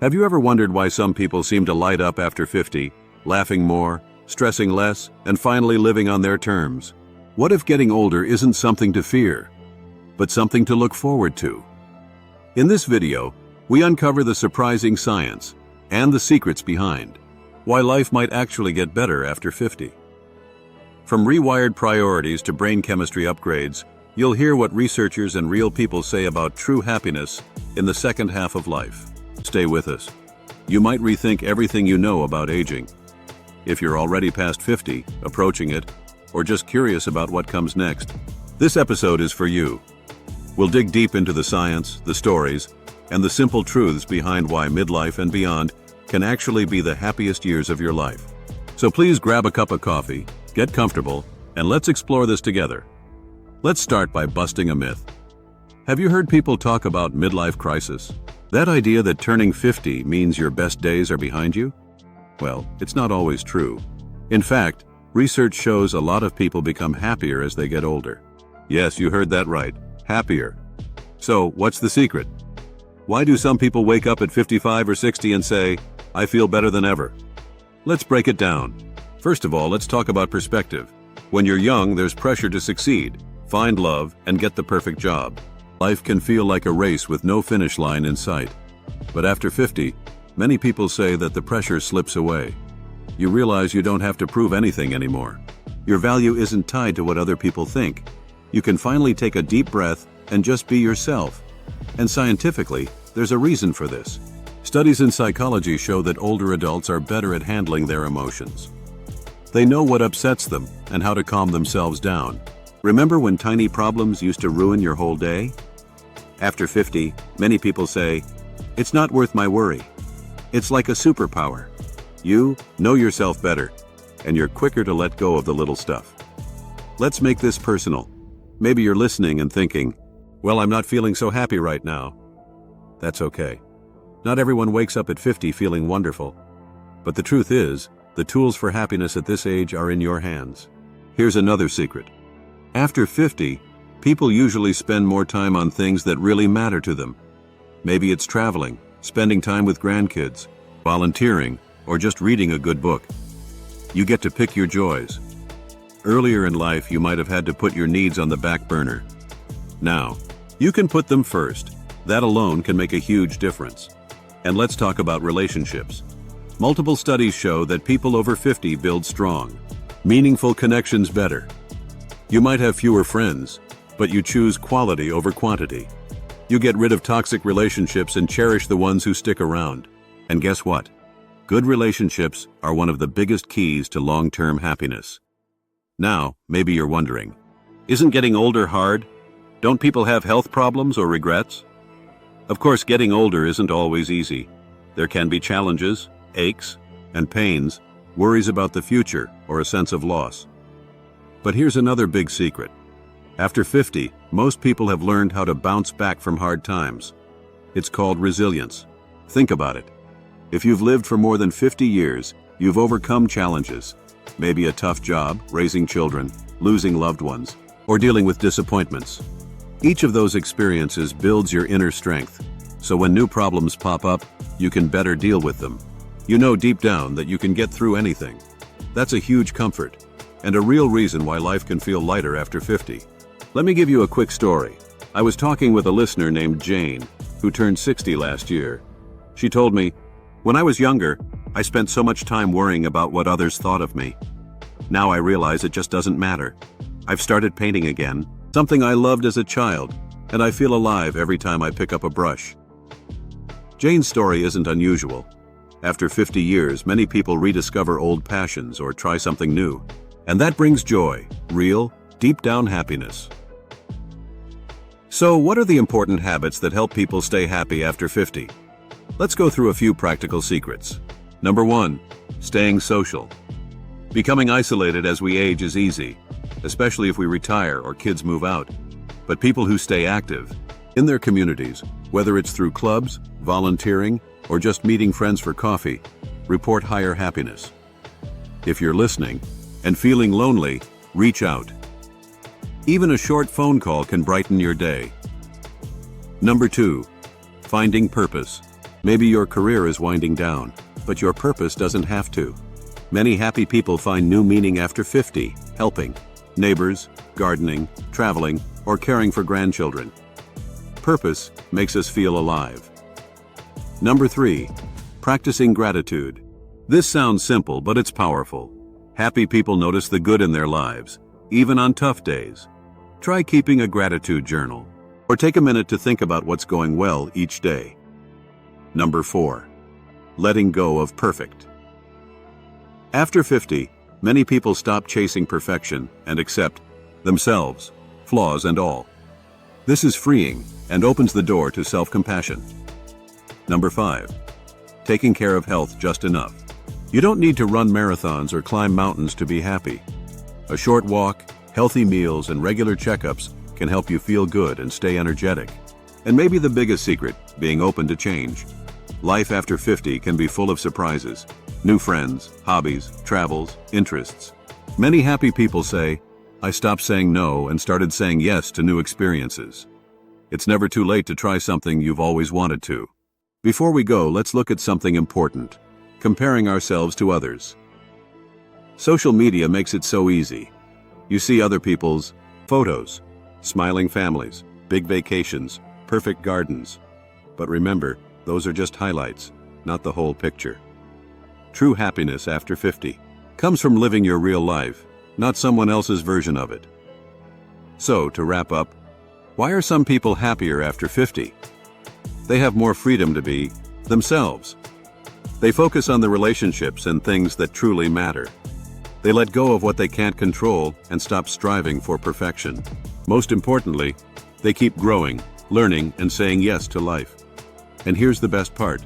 Have you ever wondered why some people seem to light up after 50, laughing more, stressing less, and finally living on their terms? What if getting older isn't something to fear, but something to look forward to? In this video, we uncover the surprising science and the secrets behind why life might actually get better after 50. From rewired priorities to brain chemistry upgrades, you'll hear what researchers and real people say about true happiness in the second half of life. Stay with us. You might rethink everything you know about aging. If you're already past 50, approaching it, or just curious about what comes next, this episode is for you. We'll dig deep into the science, the stories, and the simple truths behind why midlife and beyond can actually be the happiest years of your life. So please grab a cup of coffee, get comfortable, and let's explore this together. Let's start by busting a myth. Have you heard people talk about midlife crisis? That idea that turning 50 means your best days are behind you? Well, it's not always true. In fact, research shows a lot of people become happier as they get older. Yes, you heard that right, happier. So, what's the secret? Why do some people wake up at 55 or 60 and say, "I feel better than ever"? Let's break it down. First of all, let's talk about perspective. When you're young, there's pressure to succeed, find love, and get the perfect job. Life can feel like a race with no finish line in sight. But after 50, many people say that the pressure slips away. You realize you don't have to prove anything anymore. Your value isn't tied to what other people think. You can finally take a deep breath and just be yourself. And scientifically, there's a reason for this. Studies in psychology show that older adults are better at handling their emotions. They know what upsets them and how to calm themselves down. Remember when tiny problems used to ruin your whole day? After 50, many people say, "It's not worth my worry." It's like a superpower. You know yourself better, and you're quicker to let go of the little stuff. Let's make this personal. Maybe you're listening and thinking, "Well, I'm not feeling so happy right now." That's okay. Not everyone wakes up at 50 feeling wonderful. But the truth is, the tools for happiness at this age are in your hands. Here's another secret. After 50, people usually spend more time on things that really matter to them. Maybe it's traveling, spending time with grandkids, volunteering, or just reading a good book. You get to pick your joys. Earlier in life, you might have had to put your needs on the back burner. Now, you can put them first. That alone can make a huge difference. And let's talk about relationships. Multiple studies show that people over 50 build strong, meaningful connections better. You might have fewer friends, but you choose quality over quantity. You get rid of toxic relationships and cherish the ones who stick around. And guess what? Good relationships are one of the biggest keys to long-term happiness. Now, maybe you're wondering, isn't getting older hard? Don't people have health problems or regrets? Of course, getting older isn't always easy. There can be challenges, aches, and pains, worries about the future, or a sense of loss. But here's another big secret. After 50, most people have learned how to bounce back from hard times. It's called resilience. Think about it. If you've lived for more than 50 years, you've overcome challenges. Maybe a tough job, raising children, losing loved ones, or dealing with disappointments. Each of those experiences builds your inner strength, so when new problems pop up, you can better deal with them. You know deep down that you can get through anything. That's a huge comfort, and a real reason why life can feel lighter after 50. Let me give you a quick story. I was talking with a listener named Jane, who turned 60 last year. She told me, "When I was younger, I spent so much time worrying about what others thought of me. Now I realize it just doesn't matter. I've started painting again, something I loved as a child, and I feel alive every time I pick up a brush." Jane's story isn't unusual. After 50 years, many people rediscover old passions or try something new. And that brings joy, real, deep-down happiness. So, what are the important habits that help people stay happy after 50? Let's go through a few practical secrets. Number 1, staying social. Becoming isolated as we age is easy, especially if we retire or kids move out. But people who stay active in their communities, whether it's through clubs, volunteering, or just meeting friends for coffee, report higher happiness. If you're listening and feeling lonely, reach out. Even a short phone call can brighten your day. Number 2, finding purpose. Maybe your career is winding down, but your purpose doesn't have to. Many happy people find new meaning after 50, helping neighbors, gardening, traveling, or caring for grandchildren. Purpose makes us feel alive. Number 3. Practicing gratitude. This sounds simple, but it's powerful. Happy people notice the good in their lives, even on tough days. Try keeping a gratitude journal, or take a minute to think about what's going well each day. Number 4. Letting go of perfect. After 50, many people stop chasing perfection and accept themselves, flaws and all. This is freeing and opens the door to self-compassion. Number 5. Taking care of health just enough. You don't need to run marathons or climb mountains to be happy. A short walk, healthy meals, and regular checkups can help you feel good and stay energetic. And maybe the biggest secret, being open to change. Life after 50 can be full of surprises. New friends, hobbies, travels, interests. Many happy people say, "I stopped saying no and started saying yes to new experiences." It's never too late to try something you've always wanted to. Before we go, let's look at something important: comparing ourselves to others. Social media makes it so easy. You see other people's photos, smiling families, big vacations, perfect gardens. But remember, those are just highlights, not the whole picture. True happiness after 50 comes from living your real life, not someone else's version of it. So, to wrap up, why are some people happier after 50? They have more freedom to be themselves. They focus on the relationships and things that truly matter. They let go of what they can't control and stop striving for perfection. Most importantly, they keep growing, learning, and saying yes to life. And here's the best part.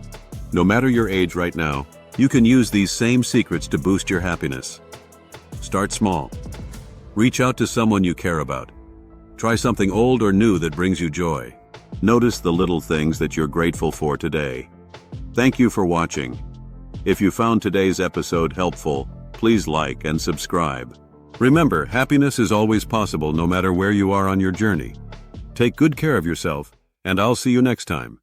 No matter your age right now, you can use these same secrets to boost your happiness. Start small. Reach out to someone you care about. Try something old or new that brings you joy. Notice the little things that you're grateful for today. Thank you for watching. If you found today's episode helpful, please like and subscribe. Remember, happiness is always possible no matter where you are on your journey. Take good care of yourself, and I'll see you next time.